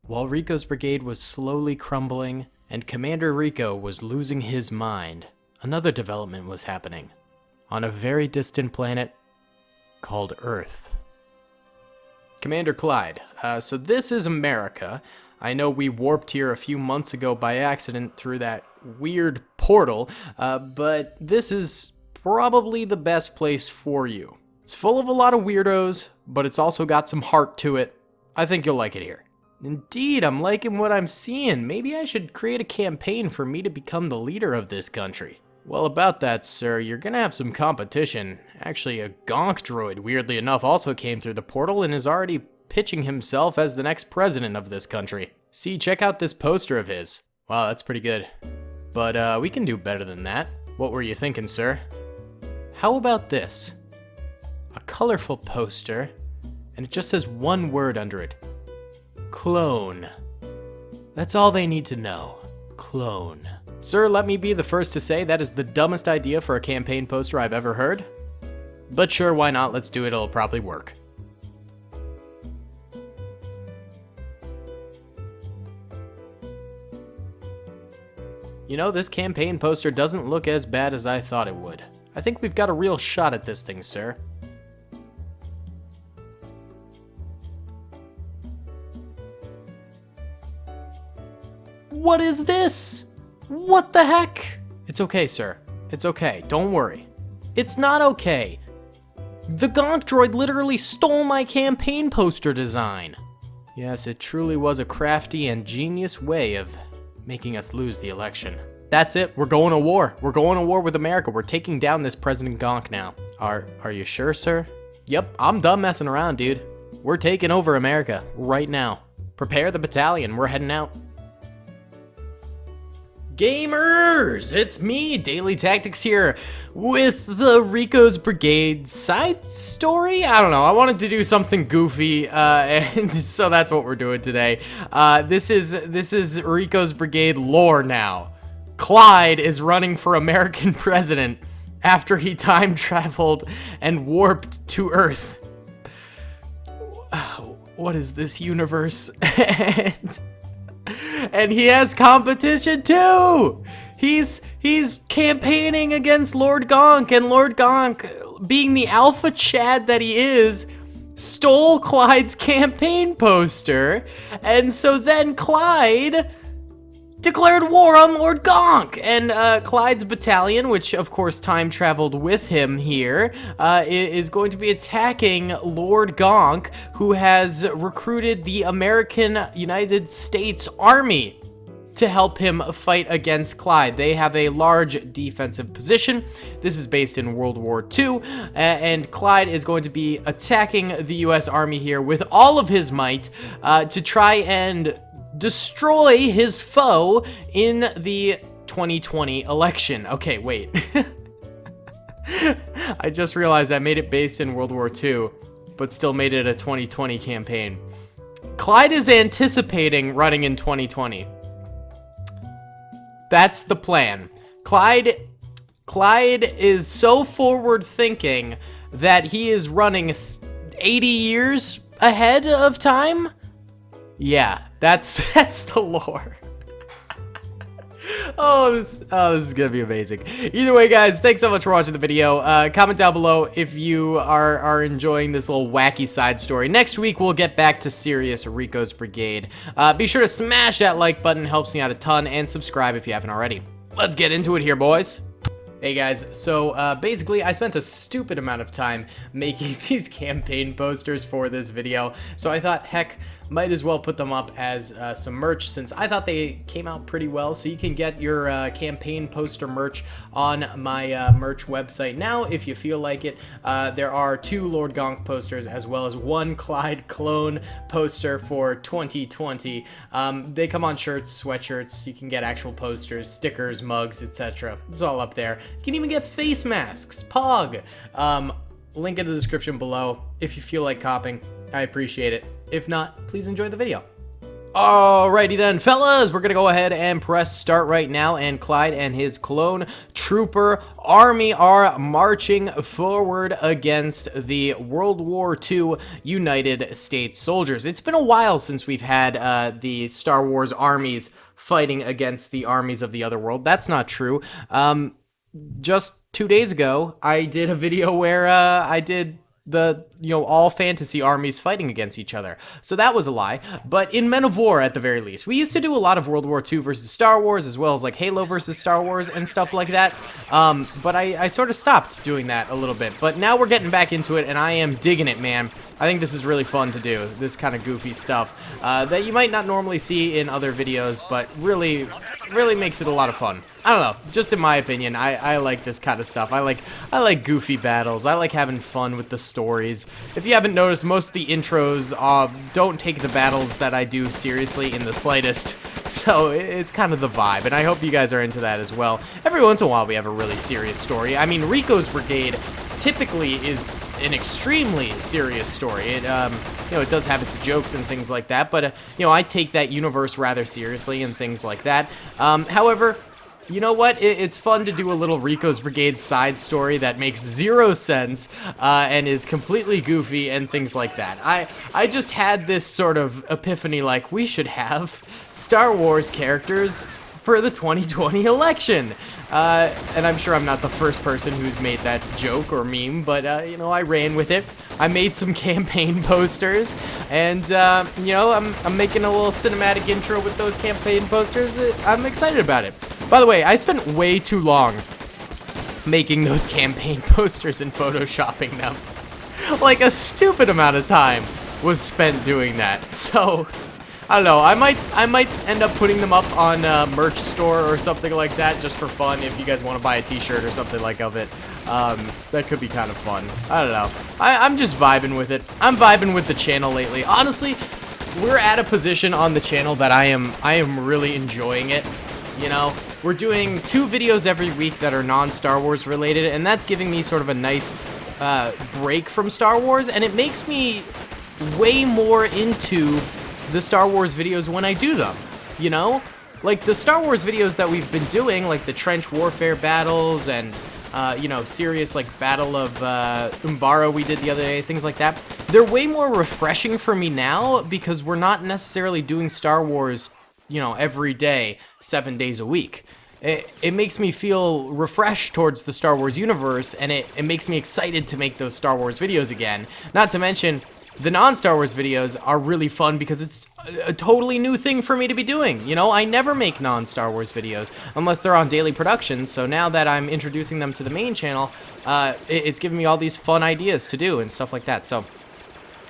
While Rico's brigade was slowly crumbling and Commander Rico was losing his mind, another development was happening on a very distant planet called Earth. Commander Clyde, so this is America. I know we warped here a few months ago by accident through that weird portal, but this is probably the best place for you. It's full of a lot of weirdos, but it's also got some heart to it. I think you'll like it here. Indeed, I'm liking what I'm seeing. Maybe I should create a campaign for me to become the leader of this country. Well, about that, sir, you're gonna have some competition. Actually, a Gonk droid, weirdly enough, also came through the portal and is already pitching himself as the next president of this country. See, check out this poster of his. Wow, that's pretty good. But we can do better than that. What were you thinking, sir? How about this? A colorful poster, and it just says one word under it. Clone. That's all they need to know. Clone. Sir, let me be the first to say that is the dumbest idea for a campaign poster I've ever heard. But sure, why not? Let's do it. It'll probably work. You know, this campaign poster doesn't look as bad as I thought it would. I think we've got a real shot at this thing, sir. What is this? What the heck? It's okay, sir. It's okay. Don't worry. It's not okay. The Gonk droid literally stole my campaign poster design. Yes, it truly was a crafty and genius way of making us lose the election. That's it. We're going to war. We're going to war with America. We're taking down this President Gonk now. Are you sure, sir? Yep, I'm done messing around, dude. We're taking over America right now. Prepare the battalion. We're heading out. Gamers, it's me, Daily Tactics here, with the Ricos Brigade side story? I don't know, I wanted to do something goofy, and so that's what we're doing today. This is Ricos Brigade lore now. Clyde is running for American president after he time traveled and warped to Earth. What is this universe? And he has competition too. He's campaigning against Lord Gonk, and Lord Gonk, being the alpha Chad that he is, stole Clyde's campaign poster, and so then Clyde declared war on Lord Gonk, and Clyde's battalion, which of course time traveled with him here, is going to be attacking Lord Gonk, who has recruited the American United States Army to help him fight against Clyde. They have a large defensive position. This is based in World War II, and Clyde is going to be attacking the US Army here with all of his might to try and destroy his foe in the 2020 election. Okay, wait. I just realized I made it based in World War II, but still made it a 2020 campaign. Clyde is anticipating running in 2020. That's the plan. Clyde is so forward thinking that he is running 80 years ahead of time. Yeah, that's the lore. This is gonna be amazing. Either way, guys, thanks so much for watching the video. Comment down below if you are enjoying this little wacky side story. Next week, we'll get back to serious Ricos Brigade. Be sure to smash that like button, helps me out a ton, and subscribe if you haven't already. Let's get into it here, boys. Hey guys, so basically I spent a stupid amount of time making these campaign posters for this video, so I thought, heck, might as well put them up as some merch, since I thought they came out pretty well. So you can get your campaign poster merch on my merch website now if you feel like it. There are 2 Lord Gonk posters as well as 1 Clyde clone poster for 2020. They come on shirts, sweatshirts. You can get actual posters, stickers, mugs, etc. It's all up there. You can even get face masks, Pog. Link in the description below if you feel like copping. I appreciate it. If not, please enjoy the video. Alrighty then, fellas, we're gonna go ahead and press start right now, and Clyde and his clone trooper army are marching forward against the World War II United States soldiers. It's been a while since we've had the Star Wars armies fighting against the armies of the other world. That's not true. Just 2 days ago, I did a video where I did the all fantasy armies fighting against each other, so that was a lie. But in Men of War, at the very least, we used to do a lot of World War II versus Star Wars, as well as like Halo versus Star Wars and stuff like that. But I sort of stopped doing that a little bit, but now we're getting back into it, and I am digging it, man. I think this is really fun to do, this kind of goofy stuff that you might not normally see in other videos, but really makes it a lot of fun. I don't know, just in my opinion, I like this kind of stuff. I like goofy battles. I like having fun with the stories. If you haven't noticed, most of the intros don't take the battles that I do seriously in the slightest, so it's kind of the vibe, and I hope you guys are into that as well. Every once in a while we have a really serious story. I mean, Rico's Brigade typically is an extremely serious story. It it does have its jokes and things like that, but I take that universe rather seriously and things like that. However, you know what? It's fun to do a little Rico's Brigade side story that makes zero sense and is completely goofy and things like that. I just had this sort of epiphany, like, we should have Star Wars characters for the 2020 election. And I'm sure I'm not the first person who's made that joke or meme, but, I ran with it. I made some campaign posters, and, I'm making a little cinematic intro with those campaign posters. I'm excited about it. By the way, I spent way too long making those campaign posters and photoshopping them. Like, a stupid amount of time was spent doing that. So, I don't know, I might end up putting them up on a merch store or something like that, just for fun, if you guys want to buy a t-shirt or something like of it. That could be kind of fun. I don't know. I'm just vibing with it. I'm vibing with the channel lately. Honestly, we're at a position on the channel that I am really enjoying it. We're doing 2 videos every week that are non-Star Wars related, and that's giving me sort of a nice break from Star Wars, and it makes me way more into the Star Wars videos when I do them, Like, the Star Wars videos that we've been doing, like the trench warfare battles and, serious, like, Battle of Umbara we did the other day, things like that. They're way more refreshing for me now because we're not necessarily doing Star Wars, every day, 7 days a week. It makes me feel refreshed towards the Star Wars universe, and it makes me excited to make those Star Wars videos again. Not to mention, the non-Star Wars videos are really fun because it's a totally new thing for me to be doing. I never make non-Star Wars videos unless they're on daily production, so now that I'm introducing them to the main channel, it's giving me all these fun ideas to do and stuff like that. So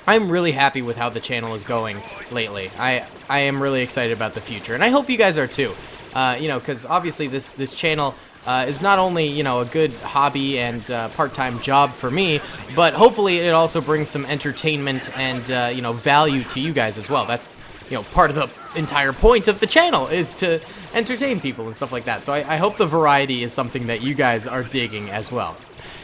I'm really happy with how the channel is going lately. I am really excited about the future, and I hope you guys are too. Because obviously this channel is not only, a good hobby and part-time job for me, but hopefully it also brings some entertainment and, value to you guys as well. That's, part of the entire point of the channel is to entertain people and stuff like that. So I hope the variety is something that you guys are digging as well.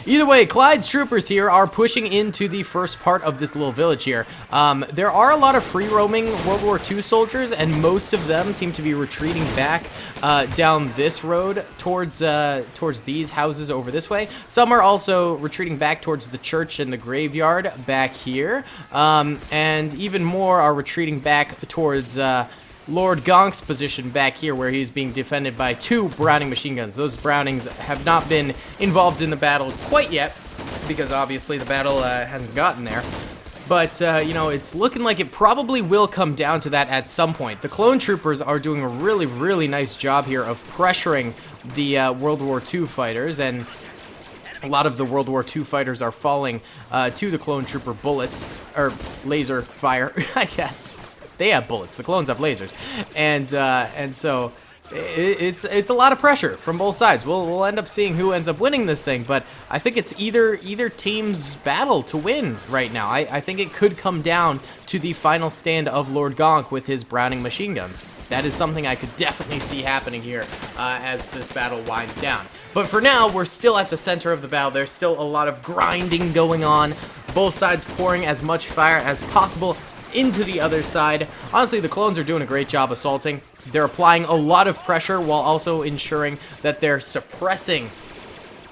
Either way, Clyde's troopers here are pushing into the first part of this little village here. There are a lot of free-roaming World War II soldiers, and most of them seem to be retreating back down this road towards these houses over this way. Some are also retreating back towards the church and the graveyard back here, and even more are retreating back towards Lord Gonk's position back here, where he's being defended by 2 Browning machine guns. Those Brownings have not been involved in the battle quite yet, because obviously the battle hasn't gotten there. But, it's looking like it probably will come down to that at some point. The clone troopers are doing a really, really nice job here of pressuring the World War II fighters, and a lot of the World War II fighters are falling to the clone trooper bullets, or laser fire, I guess. They have bullets. The clones have lasers, and so it's a lot of pressure from both sides. We'll end up seeing who ends up winning this thing, but I think it's either team's battle to win right now. I think it could come down to the final stand of Lord Gonk with his Browning machine guns. That is something I could definitely see happening here as this battle winds down. But for now, we're still at the center of the battle. There's still a lot of grinding going on. Both sides pouring as much fire as possible into the other side. Honestly, the clones are doing a great job assaulting. They're applying a lot of pressure while also ensuring that they're suppressing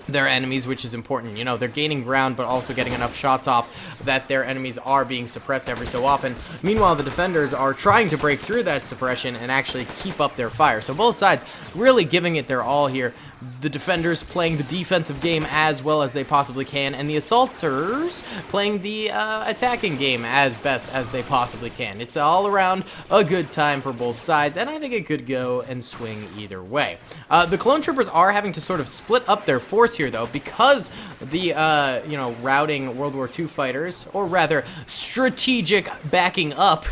their enemies, which is important. You know, they're gaining ground, but also getting enough shots off that their enemies are being suppressed every so often. Meanwhile, the defenders are trying to break through that suppression and actually keep up their fire. So both sides really giving it their all here. The defenders playing the defensive game as well as they possibly can, and the assaulters playing the attacking game as best as they possibly can. It's all around a good time for both sides, and I think it could go and swing either way. The clone troopers are having to sort of split up their force here, though, because the routing World War II fighters, or rather strategic backing up,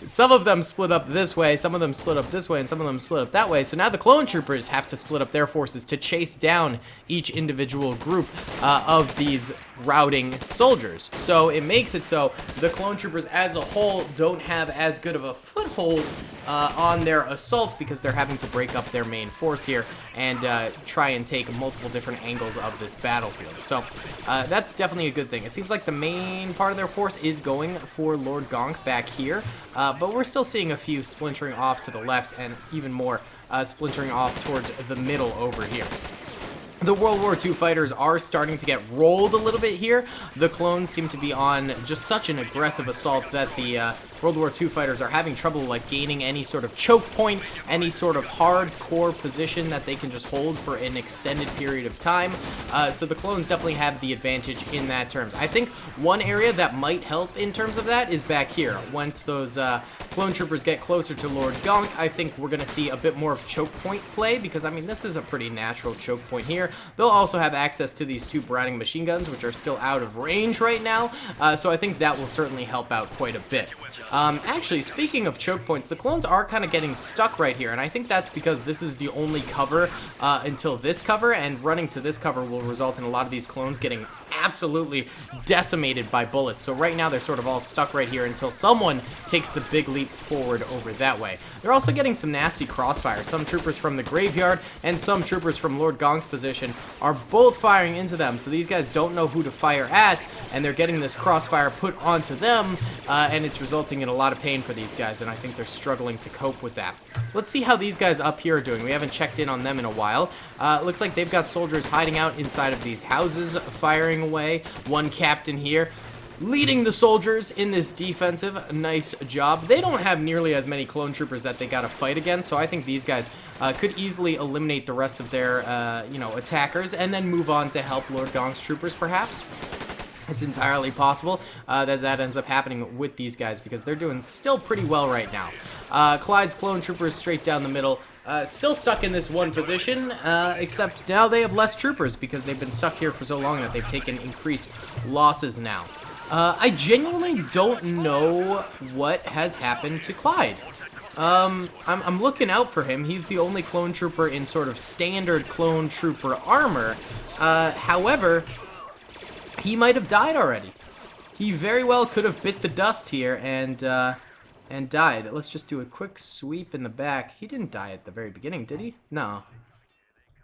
some of them split up this way, some of them split up this way, and some of them split up that way. So now the clone troopers have to split up their forces to chase down each individual group of these routing soldiers. So it makes it so the clone troopers as a whole don't have as good of a foothold on their assault, because they're having to break up their main force here and try and take multiple different angles of this battlefield. So that's definitely a good thing. It seems like the main part of their force is going for Lord Gonk back here, but we're still seeing a few splintering off to the left, and even more splintering off towards the middle over here. The World War II fighters are starting to get rolled a little bit here. The clones seem to be on just such an aggressive assault that the World War II fighters are having trouble like gaining any sort of choke point, any sort of hardcore position that they can just hold for an extended period of time. So the clones definitely have the advantage in that terms. I think one area that might help in terms of that is back here. Once those clone troopers get closer to Lord Gonk, I think we're going to see a bit more of choke point play, because I mean this is a pretty natural choke point here. They'll also have access to these two Browning machine guns, which are still out of range right now, so I think that will certainly help out quite a bit. Actually, speaking of choke points, the clones are kind of getting stuck right here, and I think that's because this is the only cover until this cover, and running to this cover will result in a lot of these clones getting absolutely decimated by bullets. So right now they're sort of all stuck right here until someone takes the big leap forward over that way. They're also getting some nasty crossfire. Some troopers from the graveyard and some troopers from Lord Gonk's position are both firing into them, so these guys don't know who to fire at, and they're getting this crossfire put onto them, and it's resulting in a lot of pain for these guys, and I think they're struggling to cope with that. Let's see how these guys up here are doing. We haven't checked in on them in a while. Looks like they've got soldiers hiding out inside of these houses, firing away. One captain here leading the soldiers in this defensive. Nice job. They don't have nearly as many clone troopers that they gotta fight against, so I think these guys could easily eliminate the rest of their attackers and then move on to help Lord Gonk's troopers, perhaps. It's entirely possible that ends up happening with these guys, because they're doing still pretty well right now. Clyde's clone troopers straight down the middle, still stuck in this one position, except now they have less troopers because they've been stuck here for so long that they've taken increased losses now. I genuinely don't know what has happened to Clyde. I'm looking out for him. He's the only clone trooper in sort of standard clone trooper armor. However, he might have died already. He very well could have bit the dust here and died. Let's just do a quick sweep in the back. He didn't die at the very beginning, did he? No.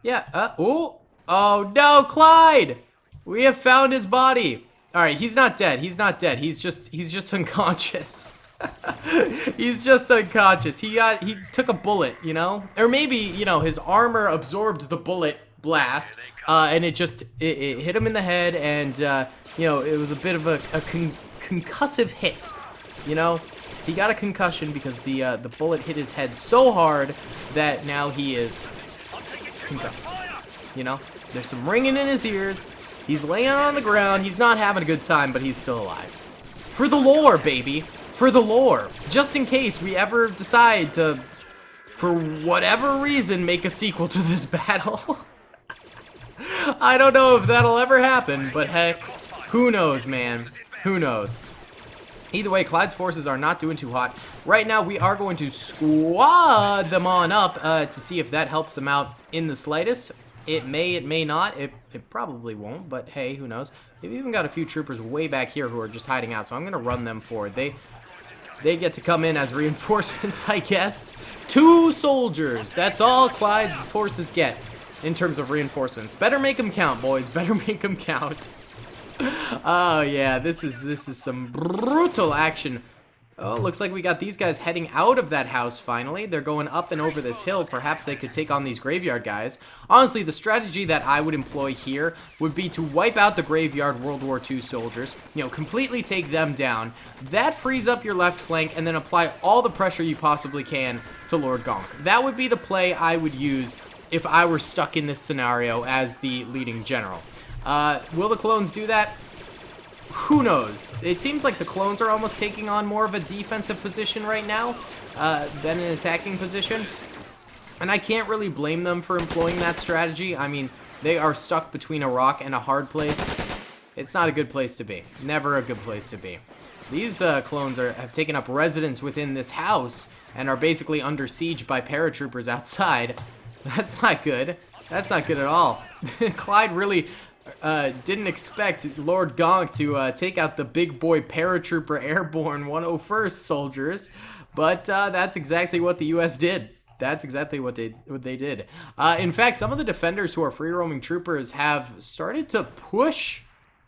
Yeah, oh no, Clyde! We have found his body. All right, he's not dead. He's not dead. He's just unconscious. He's just unconscious. He took a bullet, you know? Or maybe, you know, his armor absorbed the bullet blast, and it hit him in the head, and it was a bit of a concussive hit. You know, he got a concussion because the bullet hit his head so hard that now he is concussed. You know, there's some ringing in his ears. He's laying on the ground. He's not having a good time, but he's still alive. For the lore, baby. For the lore. Just in case we ever decide to, for whatever reason, make a sequel to this battle. I don't know if that'll ever happen, but heck, who knows, man? Who knows? Either way, Clyde's forces are not doing too hot. Right now, we are going to squad them on up to see if that helps them out in the slightest. It may, it may not. It probably won't, but hey, who knows? They've even got a few troopers way back here who are just hiding out, so I'm going to run them forward. They get to come in as reinforcements, I guess. 2 soldiers. That's all Clyde's forces get in terms of reinforcements. Better make them count, boys. Better make them count. Oh yeah, this is some brutal action. Oh, looks like we got these guys heading out of that house finally. They're going up and over this hill. Perhaps they could take on these graveyard guys. Honestly, the strategy that I would employ here would be to wipe out the graveyard World War II soldiers, you know, completely take them down. That frees up your left flank, and then apply all the pressure you possibly can to Lord Gonk. That would be the play I would use if I were stuck in this scenario as the leading general. Will the clones do that? Who knows? It seems like the clones are almost taking on more of a defensive position right now than an attacking position. And I can't really blame them for employing that strategy. I mean, they are stuck between a rock and a hard place. It's not a good place to be. Never a good place to be. These clones have taken up residence within this house and are basically under siege by paratroopers outside. That's not good. That's not good at all. Clyde really didn't expect Lord Gonk to take out the big boy paratrooper airborne 101st soldiers, but that's exactly what the U.S. did. That's exactly what they did. In fact, some of the defenders who are free-roaming troopers have started to push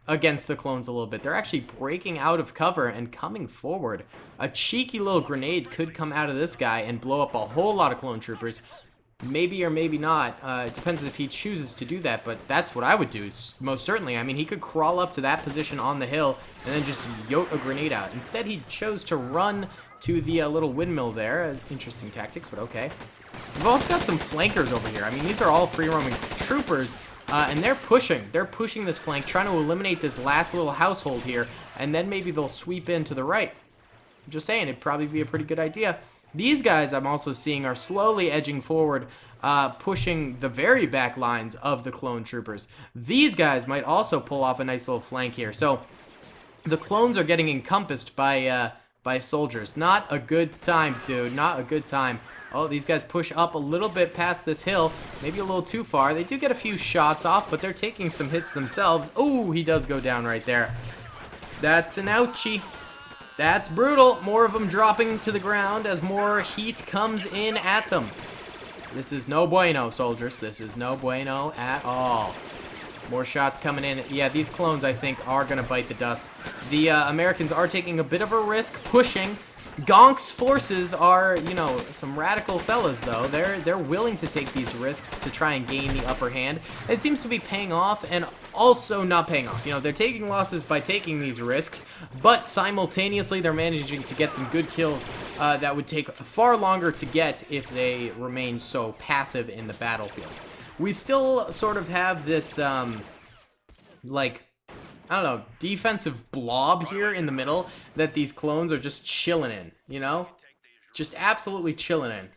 against the clones a little bit. They're actually breaking out of cover and coming forward. A cheeky little grenade could come out of this guy and blow up a whole lot of clone troopers. Maybe or maybe not. It depends if he chooses to do that, but that's what I would do, most certainly. I mean, he could crawl up to that position on the hill and then just yote a grenade out. Instead, he chose to run to the little windmill there. Interesting tactic, but okay. We've also got some flankers over here. I mean, these are all free-roaming troopers, and they're pushing. They're pushing this flank, trying to eliminate this last little household here, and then maybe they'll sweep in to the right. I'm just saying, it'd probably be a pretty good idea. These guys I'm also seeing are slowly edging forward, pushing the very back lines of the clone troopers. These guys might also pull off a nice little flank here. So the clones are getting encompassed by soldiers. Not a good time, dude. Not a good time. Oh, these guys push up a little bit past this hill. Maybe a little too far. They do get a few shots off, but they're taking some hits themselves. Oh, he does go down right there. That's an ouchie. That's brutal. More of them dropping to the ground as more heat comes in at them. This is no bueno, soldiers. This is no bueno at all. More shots coming in. Yeah, these clones, I think, are going to bite the dust. The Americans are taking a bit of a risk, pushing. Gonk's forces are, you know, some radical fellas, though. They're willing to take these risks to try and gain the upper hand. It seems to be paying off and also not paying off. You know, they're taking losses by taking these risks, but simultaneously they're managing to get some good kills that would take far longer to get if they remain so passive in the battlefield. We still sort of have this, like, I don't know, defensive blob here in the middle that these clones are just chilling in, you know? Just absolutely chilling in.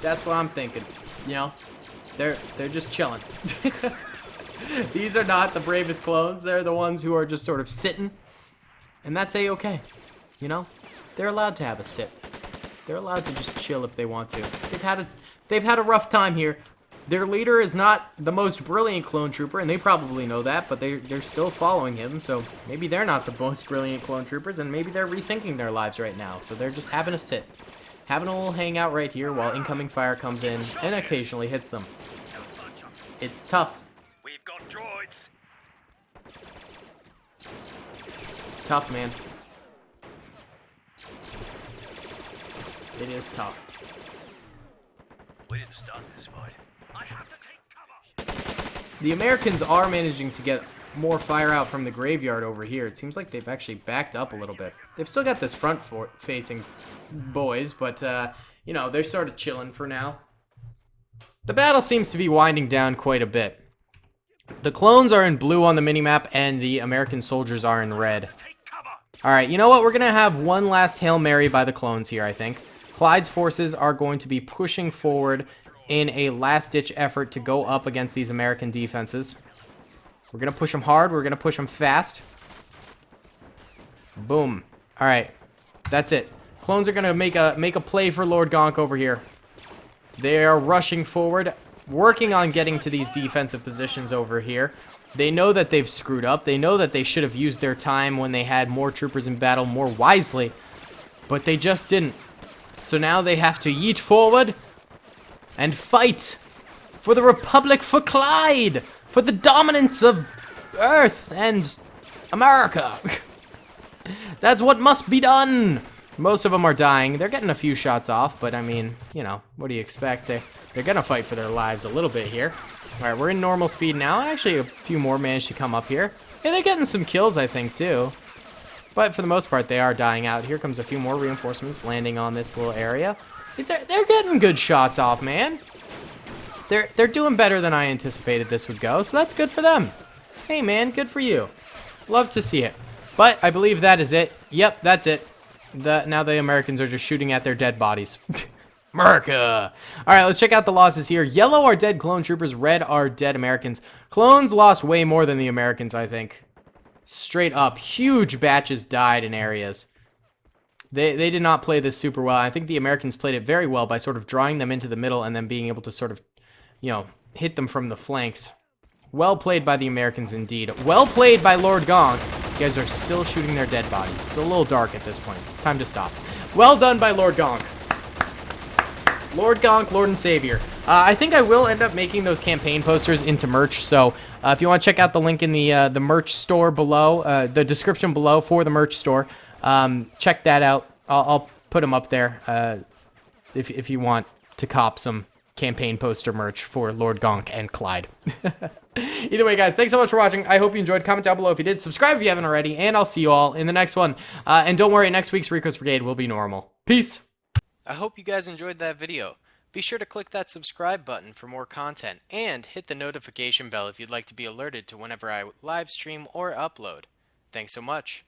That's what I'm thinking, you know? They're just chilling. These are not the bravest clones. They're the ones who are just sort of sitting. And that's a-okay, you know? They're allowed to have a sit. They're allowed to just chill if they want to. They've had a rough time here. Their leader is not the most brilliant clone trooper, and they probably know that, but they're still following him, so maybe they're not the most brilliant clone troopers, and maybe they're rethinking their lives right now, so they're just having a sit. Having a little hangout right here while incoming fire comes in and occasionally hits them. It's tough. We've got droids. It's tough, man. It is tough. We didn't start this fight. I have to take cover. The Americans are managing to get more fire out from the graveyard over here. It seems like they've actually backed up a little bit. They've still got this front-facing boys, but, you know, they're sort of chilling for now. The battle seems to be winding down quite a bit. The clones are in blue on the minimap, and the American soldiers are in red. Alright, you know what? We're going to have one last Hail Mary by the clones here, I think. Clyde's forces are going to be pushing forward in a last-ditch effort to go up against these American defenses. We're going to push them hard. We're going to push them fast. Boom. All right. That's it. Clones are going to make a play for Lord Gonk over here. They are rushing forward, working on getting to these defensive positions over here. They know that they've screwed up. They know that they should have used their time when they had more troopers in battle more wisely, but they just didn't. So now they have to yeet forward and fight for the Republic, for Clyde, for the dominance of Earth and America. That's what must be done. Most of them are dying. They're getting a few shots off, but I mean, you know, what do you expect? They're gonna fight for their lives a little bit here. All right, we're in normal speed now. Actually, a few more managed to come up here. Yeah, they're getting some kills, I think, too. But for the most part, they are dying out. Here comes a few more reinforcements landing on this little area. They're getting good shots off, man. They're doing better than I anticipated this would go, so that's good for them. Hey, man, good for you. Love to see it. But I believe that is it. Yep, that's it. Now the Americans are just shooting at their dead bodies. America! Alright, let's check out the losses here. Yellow are dead clone troopers, red are dead Americans. Clones lost way more than the Americans, I think. Straight up, huge batches died in areas. They did not play this super well. I think the Americans played it very well by sort of drawing them into the middle and then being able to sort of, you know, hit them from the flanks. Well played by the Americans indeed. Well played by Lord Gonk. You guys are still shooting their dead bodies. It's a little dark at this point. It's time to stop. Well done by Lord Gonk. Lord Gonk, Lord and Savior. I think I will end up making those campaign posters into merch, so if you want to check out the link in the merch store below, the description below for the merch store, check that out. I'll put them up there if you want to cop some campaign poster merch for Lord Gonk and Clyde. Either way, guys, thanks so much for watching. I hope you enjoyed. Comment down below if you did. Subscribe if you haven't already, and I'll see you all in the next one. And don't worry, next week's Ricos Brigade will be normal. Peace! I hope you guys enjoyed that video. Be sure to click that subscribe button for more content, and hit the notification bell if you'd like to be alerted to whenever I live stream or upload. Thanks so much.